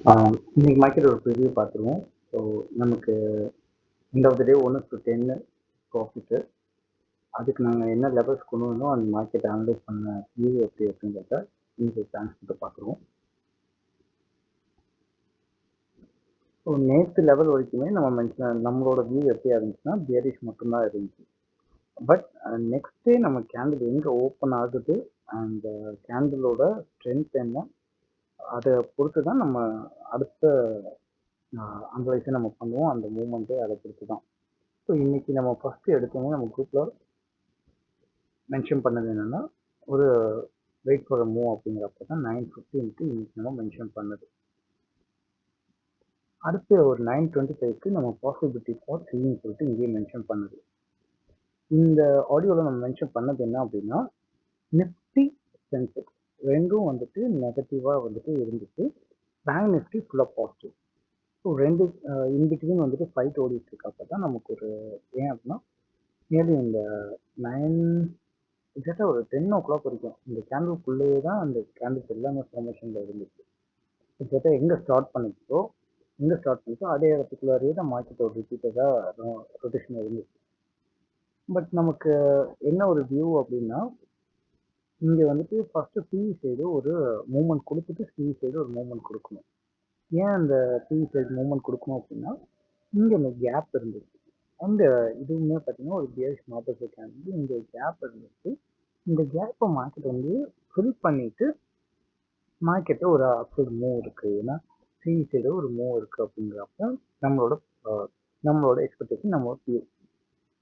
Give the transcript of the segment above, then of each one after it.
இன்னைக்கு மார்க்கெட் ஒரு ப்ரிவ்யூ பார்த்துருவோம். ஸோ நமக்கு end of the day 1:10 profit. அதுக்கு நாங்கள் என்ன லெவல்ஸ் கொண்டு வந்தோம், அந்த மார்க்கெட் அனலைஸ் பண்ண வியூ எப்படி அப்படிங்கிறத இன்னைக்கு பிளான்ஸ் கிட்ட பார்க்குறோம். ஸோ நேற்று லெவல் வரைக்குமே நம்மளோட வியூ எப்படியா இருந்துச்சுன்னா பேரிஷ் மட்டும்தான் இருந்துச்சு. பட் நெக்ஸ்ட் டே நம்ம கேண்டில் எங்கே ஓப்பன் ஆகுது, அந்த கேண்டிலோட ஸ்ட்ரென்த் என்ன, அதை பொறுத்து தான் நம்ம அடுத்த அனலைஸை நம்ம பண்ணுவோம். அந்த மூமெண்ட்டே அதை பொறுத்து தான். ஸோ இன்னைக்கு நம்ம ஃபர்ஸ்ட் எடுத்தோன்னே நம்ம குரூப்பில் மென்ஷன் பண்ணது என்னன்னா, ஒரு வெயிட் ஃபார் மூவ் அப்படிங்கிறப்ப தான் 9:15 இன்னைக்கு நம்ம மென்ஷன் பண்ணது. அடுத்து ஒரு 9:25க்கு நம்ம பாசிபிலிட்டி ஃபார் செல்லிங் சொல்லிட்டு இங்கேயே மென்ஷன் பண்ணது. இந்த ஆடியோவில் நம்ம மென்ஷன் பண்ணது என்ன அப்படின்னா, நிஃப்டி சென்செக்ஸ் ரெண்டும் வந்துட்டு நெகட்டிவாக வந்துட்டு இருந்துச்சு. பேங்க் நிஃப்டி ஃபுல்லாக பாசிட்டிவ். ஸோ ரெண்டு இன்பிட்வீன் வந்துட்டு ஃபைட் ஓடிட்டு இருக்கப்ப தான் நமக்கு ஒரு ஏன் அப்படின்னா நியர்லி இந்த 9 எக்ஸாக்டாக ஒரு 10 o'clock வரைக்கும் இந்த கேண்டில்குள்ளேயே தான் அந்த கேண்டில்ஸ் எல்லாமே ஃபார்மேஷனில் இருந்துச்சு. எக்ஸாக்டாக எங்கே ஸ்டார்ட் பண்ணிச்சோ அதே இடத்துக்குள்ளாரே தான் மார்க்கெட்டோட ரிப்பீட்டடாக ரொட்டேஷன் இருந்துச்சு. பட் நமக்கு என்ன ஒரு வியூ அப்படின்னா, இங்கே வந்துட்டு ஃபஸ்ட்டு பிஇ சைடு ஒரு மூவ்மெண்ட் கொடுத்துட்டு சிஇ சைடு ஒரு மூவ்மெண்ட் கொடுக்கணும். ஏன் அந்த பிஇ சைடு மூவ்மெண்ட் கொடுக்கணும் அப்படின்னா, இங்கே இந்த கேப் இருந்துச்சு. அண்ட் இதுவுமே பார்த்தீங்கன்னா ஒரு பியரிஷ் மார்க்கெட் கேண்டில் இங்கே கேப் இருந்துச்சு. இந்த கேப்பை மார்க்கெட் வந்து ஃபில் பண்ணிட்டு மார்க்கெட்டு ஒரு அப்சைடு மூவ் இருக்கு. ஏன்னா சிஇ சைடு ஒரு மூவ் இருக்கு அப்படிங்கிறப்ப நம்மளோட எக்ஸ்பெக்டேஷன் நம்ம வியூ.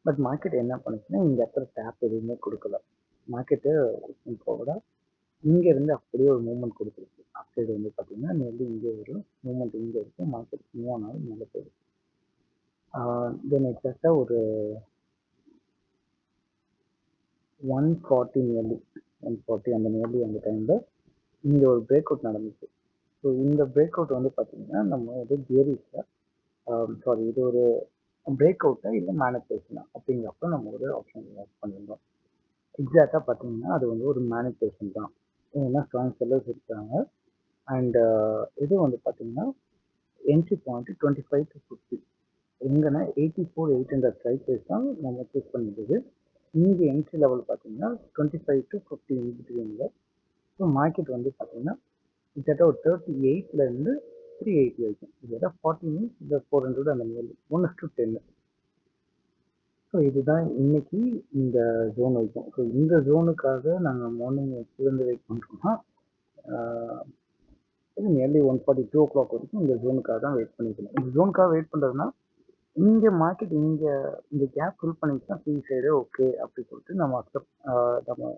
பட் மார்க்கெட் என்ன பண்ணுச்சுன்னா, இந்த இடத்துல டேப் எதுவுமே கொடுக்கல. மார்க்கெட்டு போகல, இங்கேருந்து அப்படியே ஒரு மூவ்மெண்ட் கொடுத்துருக்கு. அப்சைடு வந்து பார்த்தீங்கன்னா நேர்லி இங்கே ஒரு மூவ்மெண்ட் இங்கே இருக்கு. மார்க்கெட் மூவ் ஆனாலும் மேலே போகுது. தென் எக்ஸாக்டாக ஒரு 140 நியர்லி 140 அந்த நியர்லி அந்த டைமில் இங்கே ஒரு பிரேக் அவுட் நடந்துச்சு. ஸோ இந்த பிரேக் அவுட் வந்து பார்த்தீங்கன்னா நம்ம வந்து தியரிஸில் இது ஒரு பிரேக் அவுட்டா இல்லை மேனிபுலேஷனா அப்படிங்கிறப்ப நம்ம ஒரு ஆப்ஷன் யூஸ் பண்ணியிருந்தோம். எக்ஸாக்டாக பார்த்தீங்கன்னா அது வந்து ஒரு மேனிபுலேஷன் தான். ஏன்னா ஸ்ட்ராங் செல்லர்ஸ் இருக்காங்க. அண்ட் இது வந்து பார்த்தீங்கன்னா என்ட்ரி பாயிண்ட் 25 to 50 எங்கன்னா 84,800 ஸ்ட்ரைக் ப்ரைஸ் தான் நம்ம சூஸ் பண்ணிடுது. இங்கே என்ட்ரி லெவல் பார்த்தீங்கன்னா 25 to 50 பிட்வீனில். ஸோ மார்க்கெட் வந்து பார்த்தீங்கன்னா கிட்டத்தட்ட ஒரு 38லேருந்து 380 வரைக்கும். இதோட 40 மீன்ஸ் இந்த 400 அந்த மாதிரி 1:10. ஸோ இதுதான் இன்னைக்கு இந்த ஜோன் வைக்கும். ஸோ இந்த ஜோனுக்காக நாங்கள் மார்னிங் எப்போலேருந்து வெயிட் பண்ணுறோம்னா, இது நியர்லி 1:42 o'clock வரைக்கும் இந்த ஜோனுக்காக தான் வெயிட் பண்ணிக்கணும். இந்த ஜோனுக்காக வெயிட் பண்ணுறதுனா, இங்கே மார்க்கெட் இந்த கேப் ஃபில் பண்ணிச்சுன்னா பி சைடு ஓகே அப்படி சொல்லிட்டு நம்ம நம்ம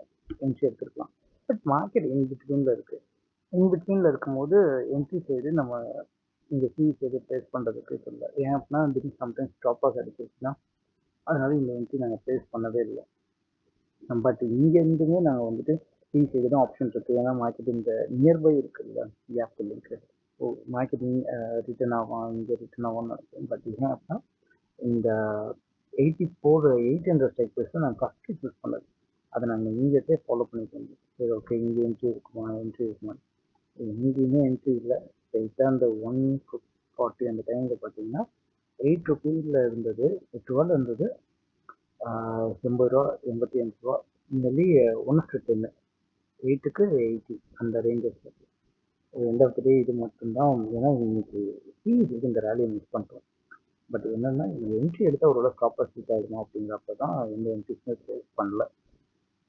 என்ட்ரி எடுத்துருக்கலாம். பட் மார்க்கெட் இன்பிட்வீனில் இருக்குது. இன்பிட்வீனில் இருக்கும்போது என்ட்ரி சைடு நம்ம இந்த சி சைடு ப்ளேஸ் பண்ணுறதுக்கு சொல்லல. ஏன் அப்படின்னா திடீர்னு சம்டைம்ஸ் ஸ்டாப் லாஸ் அடிச்சிருச்சுன்னா அதனால இந்த என்ட்ரி நாங்கள் ப்ளேஸ் பண்ணவே இல்லை. பட் இங்கேருந்துமே நாங்கள் வந்துட்டு சி சைடு தான் ஆப்ஷன் இருக்குது. ஏன்னா மார்க்கெட் இந்த நியர்பை இருக்குல்ல கேப் இருக்கு. ஸோ மார்க்கெட்டிங் ரிட்டர்ன் ஆகும், இங்கே ரிட்டர்ன் ஆகும்னு இருக்கும். பட் ஏன் அப்படின்னா இந்த 84,800 ஸ்ட்ரைக் ப்ரைஸ் தான் நாங்கள் ஃபஸ்ட்டு சூஸ் பண்ணது. அதை நாங்கள் இங்கேயே ஃபாலோ பண்ணிட்டு வந்தோம். சரி ஓகே இங்கே என்ட்ரி இருக்குமா எங்கேயுமே என்ட்ரி இல்லை. ஸ்ட்ரைட்டாக அந்த 140 அந்த டைமில் பார்த்தீங்கன்னா 8 ருபீஸில் இருந்தது, 12 இருந்தது, 80 ரூபா, 85 ரூபா, நியர்லி 1:10 8க்கு 80 அந்த ரேஞ்சஸில். எண்ட் ஆஃப் த டே இது மட்டும்தான். ஏன்னா இன்னைக்கு இந்த ரேலியை மிஸ் பண்ணுறோம். பட் என்னன்னா இந்த என்ட்ரி எடுத்தால் ஒரு ப்ராப்பர் சீட் ஆகிடுமா அப்படிங்கிறப்ப தான் எந்த என்ட்ரிஸுமே ப்ளேஸ் பண்ணல.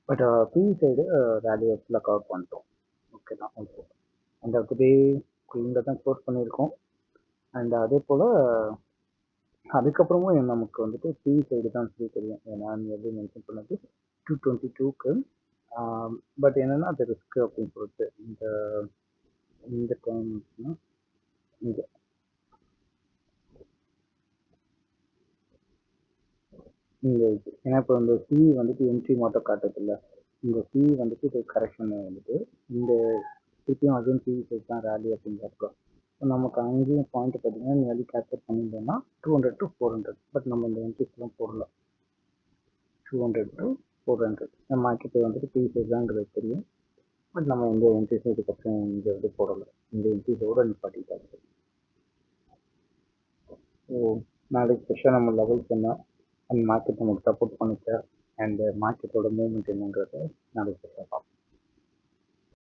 பட் பிஇ சைடு ரேலியை ஃபுல்லாக கவர் பண்ணிட்டோம். ஓகே தான் ஓகே. எண்ட் ஆஃப் த டே இங்கே தான் க்ளோஸ் பண்ணியிருக்கோம். அண்ட் அதே போல் அதுக்கப்புறமும் நமக்கு வந்துட்டு பிஇ சைடு தான் சொல்லி தெரியும். ஏன்னா எப்படி மென்ஷன் பண்ணது 222க்கு. பட் என்னன்னா அது ரிஸ்க் அப்படின்னு சொல்லிட்டு இந்த டைம் இங்கே இங்கே இருக்குது. ஏன்னா இப்போ இந்த சிஇ வந்துட்டு என்ட்ரி மட்டும் காட்டுறதில்ல. இந்த சிஇ வந்துட்டு இது கரெக்ஷன் வந்துட்டு இந்த திருப்பியும் அதுவும் சிஇ சைட் தான் ரேலி அப்படிங்கிறப்ப நமக்கு அங்கேயும் பாயிண்ட் பார்த்தீங்கன்னா நியர்லி கேப்சர் பண்ணியிருந்தோம்னா 200 to 400. பட் நம்ம இந்த என்ட்ரிஸ்லாம் போடல. 200 to 400 நம்ம மார்க்கெட் வந்துட்டு பிஇ சைட் தான்ங்கிறது தெரியும். பட் நம்ம இந்த என்ட்ரிஸ் இதுக்கப்புறம் இங்கே வந்து போடலை. இந்த எபிசோட நிப்பாட்டிட்டாச்சு. ஸோ நாளைக்கு ஸ்பெஷலாக நம்ம லெவல்ஸ் என்ன அண்ட் மார்க்கெட் நமக்கு சப்போர்ட் பண்ணுச்சா அண்ட் மார்க்கெட்டோட மூவ்மெண்ட் என்னங்கிறத நாளைக்கு ஸ்பெஷலாக பார்ப்போம்.